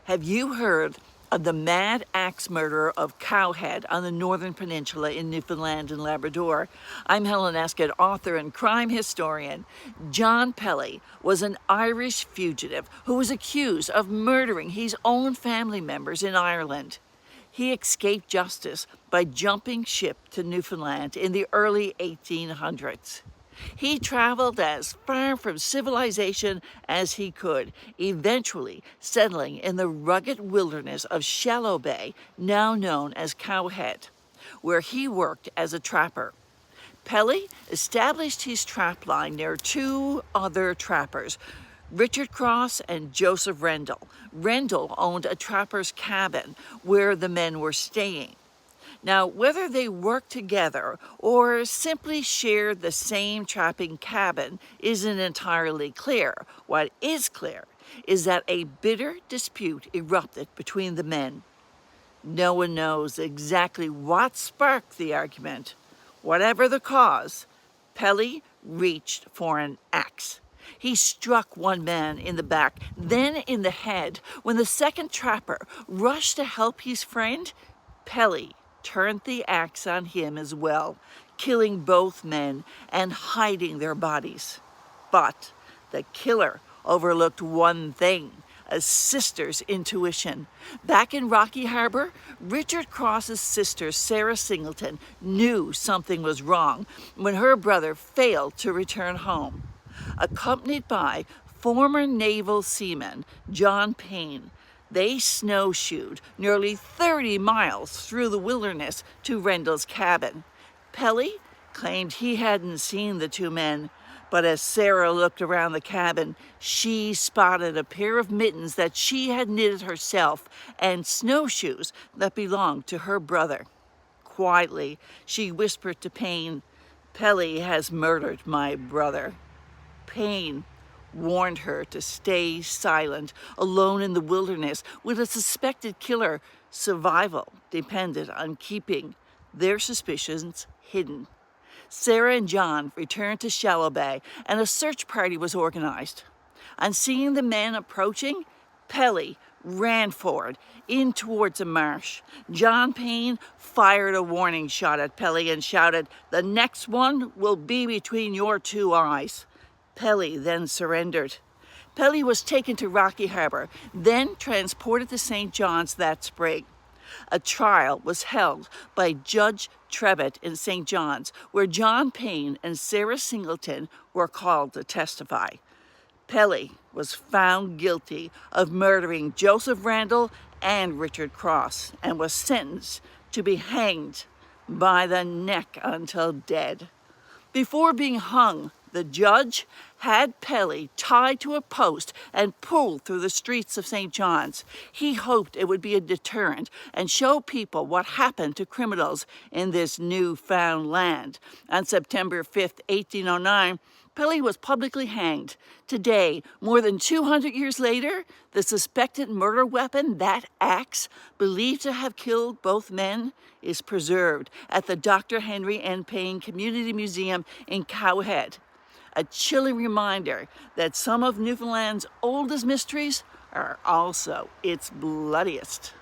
Have you heard of the mad axe murder of Cowhead on the Northern Peninsula in Newfoundland and Labrador? I'm Helen Escott, author and crime historian. John Pelly was an Irish fugitive who was accused of murdering his own family members in Ireland. He escaped justice by jumping ship to Newfoundland in the early 1800s. He traveled as far from civilization as he could, eventually settling in the rugged wilderness of Shallow Bay, now known as Cowhead, where he worked as a trapper. Pelly established his trap line near two other trappers, Richard Cross and Joseph Rendell. Rendell owned a trapper's cabin where the men were staying. Now, whether they worked together or simply shared the same trapping cabin isn't entirely clear. What is clear is that a bitter dispute erupted between the men. No one knows exactly what sparked the argument. Whatever the cause, Pelly reached for an axe. He struck one man in the back, then in the head. When the second trapper rushed to help his friend, Pelly turned the axe on him as well, killing both men and hiding their bodies. But the killer overlooked one thing: a sister's intuition. Back in Rocky Harbor, Richard Cross's sister, Sarah Singleton, knew something was wrong when her brother failed to return home. Accompanied by former naval seaman John Payne, they snowshoed nearly 30 miles through the wilderness to Rendell's cabin. Pelly claimed he hadn't seen the two men, but as Sarah looked around the cabin, she spotted a pair of mittens that she had knitted herself and snowshoes that belonged to her brother. Quietly, she whispered to Payne, "Pelly has murdered my brother." Payne warned her to stay silent. Alone in the wilderness with a suspected killer, survival depended on keeping their suspicions hidden. Sarah and John returned to Shallow Bay, and a search party was organized. On seeing the men approaching, Pelly ran forward in towards a marsh. John Payne fired a warning shot at Pelly and shouted, "The next one will be between your two eyes." Pelly then surrendered. Pelly was taken to Rocky Harbor, then transported to St. John's that spring. A trial was held by Judge Trevitt in St. John's, where John Payne and Sarah Singleton were called to testify. Pelly was found guilty of murdering Joseph Rendell and Richard Cross and was sentenced to be hanged by the neck until dead. Before being hung, the judge had Pelly tied to a post and pulled through the streets of St. John's. He hoped it would be a deterrent and show people what happened to criminals in this newfound land. On September 5th, 1809, Pelly was publicly hanged. Today, more than 200 years later, the suspected murder weapon, that axe, believed to have killed both men, is preserved at the Dr. Henry N. Payne Community Museum in Cowhead. A chilling reminder that some of Newfoundland's oldest mysteries are also its bloodiest.